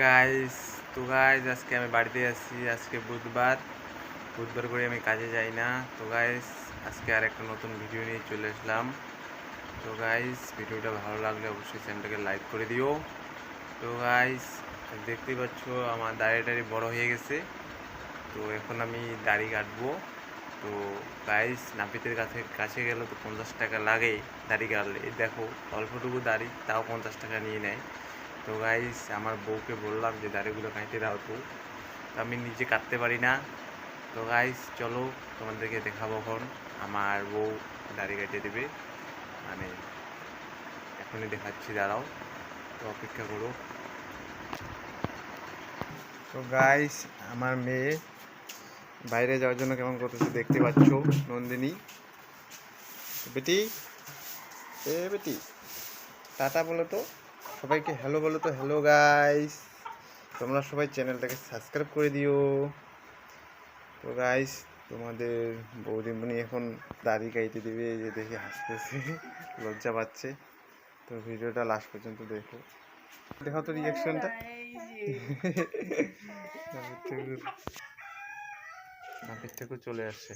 Guys, তো guys আজকে আমি বাড়িতে আছি। আজকে বুধবার করে আমি কাজে যাই না। তো গাইস আজকে আর একটা নতুন ভিডিও নিয়ে চলে আসলাম। তো গাইস ভিডিওটা ভালো লাগলে অবশ্যই চ্যানেলটাকে লাইক করে দিও। তো গাইস দেখতেই পাচ্ছ আমার দাড়ি বড় হয়ে গেছে। তো এখন আমি দাড়ি কাটবো। তো গাইস নাপিতের কাছে গেলে তো 50 টাকা লাগে দাড়ি কাটলে। এই দেখো অল্পটুকু দাড়ি, তাও 50 টাকা নিয়ে নেয়। তো গাইস আমার বউকে বললাম যে দাড়িগুলো কাটতে দাও, তো আমি নিজে কাটতে পারি না। তো গাইস চলো তোমাদেরকে দেখাবো এখন আমার বউ দাড়ি কেটে দেবে, মানে এখনই দেখাচ্ছি, দাঁড়াও, তো অপেক্ষা করো। তো গাইস আমার মেয়ে বাইরে যাওয়ার জন্য কেমন করতেছে দেখতে পাচ্ছ, নন্দিনী। বেটি, বেটি টাটা বলো তো সবাইকে, হ্যালো বলো তো। হ্যালো গাইস, তোমরা সবাই চ্যানেলটাকে সাবস্ক্রাইব করে দিও। তো গাইস তোমাদের বৌদিমণি এখন দাড়ি কাইটে দিবে, এই যে দেখে হাসতেছে, লজ্জা পাচ্ছে। তো ভিডিওটা লাস্ট পর্যন্ত দেখো, দেখো তো রিয়াকশনটা। নাপিত ঠাকুর চলে আসছে।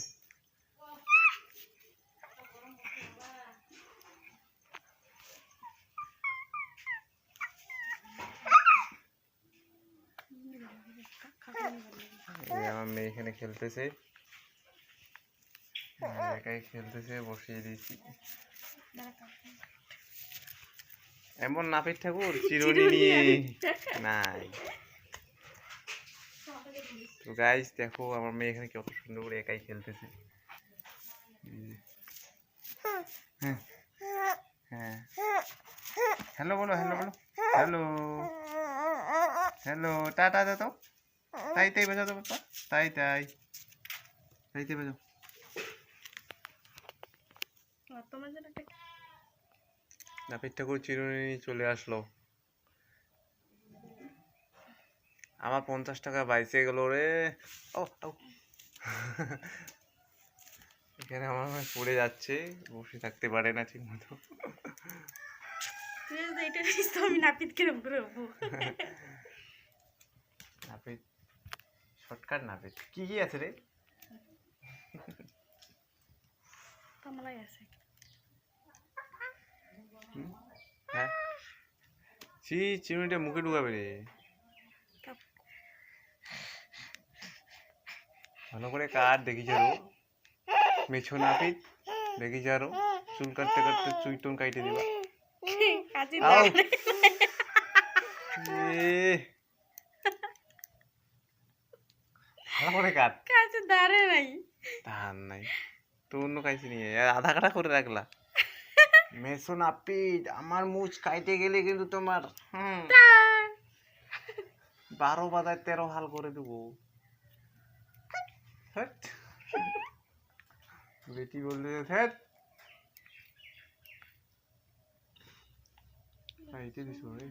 আমার মেয়ে এখানে খেলতেছে, একাই খেলতেছে, বসিয়ে দিয়েছি। এমন নাপিত ঠাকুর চিরুনি নিয়ে নাই। তো গাইস দেখো আমার মেয়ে এখানে কত সুন্দর করে একাই খেলতেছে। হ্যাঁ হ্যাঁ, হ্যালো বলো, হ্যালো বলো, হ্যালো হ্যালো, টাটা দা তো, তাই তাই বাজাও তো বাবা, তাই তাই তাই তাই বাজাও। নাপিত ঠাকুর চিরুনি নিয়ে চলে আসলো। আমার 50 টাকা বাইচে গেল রে। ও এখানে আমার পড়ে যাচ্ছে, বসে থাকতে পারে না ঠিক মতো। নাপিত শর্টকাট, নাপিত কি কি আছে রে? হ্যাঁ, চিরুনিটা মুখে ঢুকাবে রে। ভালো করে কাট, দেখি যারো মেছো নাপিত, দেখি যারো চুল কাটতে কাটতে চুই টুন কাইটে দিবা। ভালো করে কাট, ধান নাই তো অন্য কাইছে নিয়ে আধা কাটা করে রাখলা। মেছো নাপিত আমার মুছ কাইতে গেলে কিন্তু তোমার 12 বাজায় 13 হাল করে দেবো। বেটি বললে খাইতে দিস রে।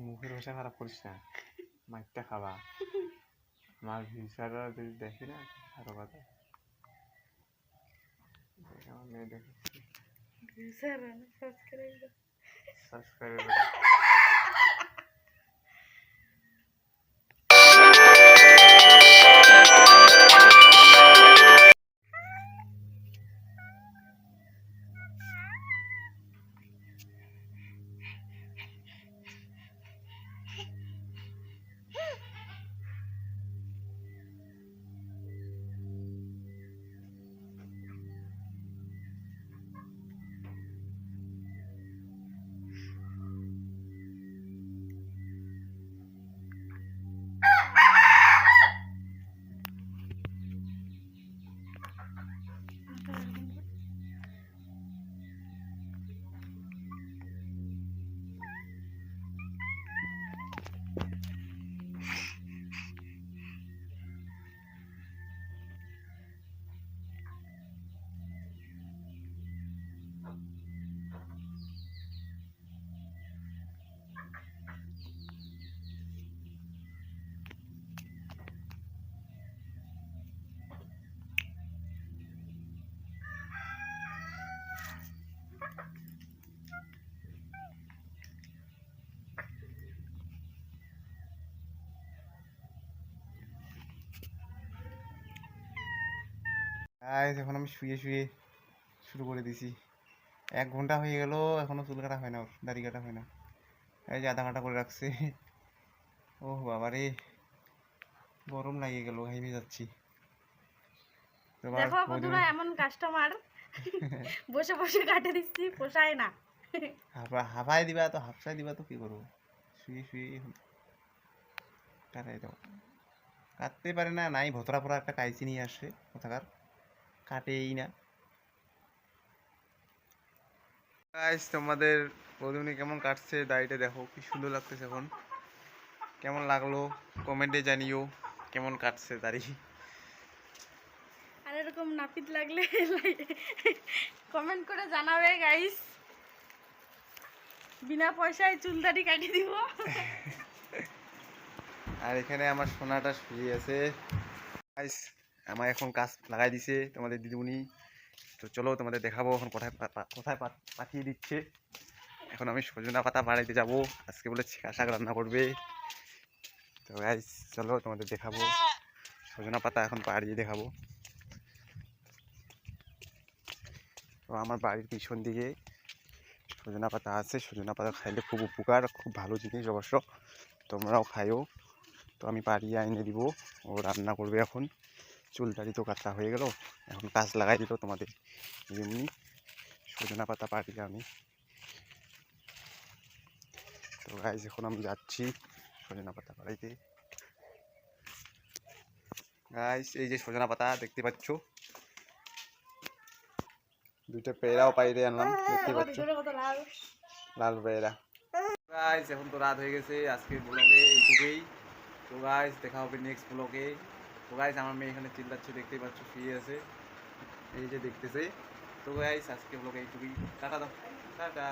মুখের ভাষা খারাপ করিস না, মাইকটা খাবা। আমার ভিউসাররা যদি দেখি না আরো কথা, আমার মেয়ে দেখে সাবস্ক্রাইব গাইস এখন আমি শুয়ে শুয়ে শুরু করে দিছি। 1 ঘন্টা হয়ে গেল, এখনো চুল কাটা হয় না, ওর দাড়ি কাটা হয় না। এই যে আধা ঘন্টা করে রাখছে। ও বাবা রে, গরম লাগিয়ে গেল, ঘাইমে যাচ্ছি। তোমার দেখো বন্ধুরা, এমন কাস্টমার বসে বসে কাটে দিচ্ছি, পোষায় না। হাফাই দিবা তো, হাফসাই দিবা তো, কি করবো? শুয়ে শুয়ে কাটাই দাও। কাটতে পারে না, নাই ভতরা পরা একটা কাইচি নিয়ে আসে কোথাকার, কাটেই না। গাইস তোমাদের বধুনি কেমন কাটছে দাড়িটা দেখো, কি সুন্দর লাগতেছে এখন। কেমন লাগলো কমেন্টে জানিও, কেমন কাটছে দাড়ি। আর এরকম নাপিত লাগলে কমেন্ট করে জানাবে গাইস, বিনা পয়সায় চুল দাড়ি কাটিয়ে দিব। আর এখানে আমার সোনাটা শুয়ে আছে। গাইস আমার এখন কাজ লাগাই দিছে তোমাদের দিদিমণি। তো চলো তোমাদের দেখাবো এখন কোথায় কোথায় পাঠিয়ে দিচ্ছে। এখন আমি সজনা পাতা বাড়াইতে যাব, আজকে বলে ছেঁকা শাক রান্না করবে। তো গাইস চলো তোমাদের দেখাবো, সজনা পাতা এখন বাড়িয়ে দেখাবো। তো আমার বাড়ির পিছন দিকে সজনা পাতা আছে, সজনা পাতা খাইলে খুব উপকার, খুব ভালো জিনিস অবশ্য, তোমরাও খাইও। তো আমি পাড়িয়ে এনে দিব, ও রান্না করবে এখন। চুল দাড়ি তো কাটা হয়ে গেল, এখন কাজ লাগাই দিল তোমাদের এমনি। সজনা পাতা পাড়িয়ে আমি, তো গাইস এখন আমি যাচ্ছি সজনা পাতা পাড়াইতে। গাইস এই যে সজনা পাতা দেখতে পাচ্ছ, দুইটা পেয়ারাও পাইরে আনলাম, দেখতে পাচ্ছ লাল পেয়ারা। গাইস এখন তো রাত হয়ে গেছে, আজকের ব্লগে এইটুকুই। তো গাইস দেখা হবে নেক্সট ব্লগে। তো গাইস আমার মেয়ে এখানে চিল্লাচ্ছে, দেখতেই পাচ্ছ, শুয়ে আছে, এই যে দেখতেছে। তো গাইস আজকে ব্লগে এইটুকুই, টাটা দাও, টাটা।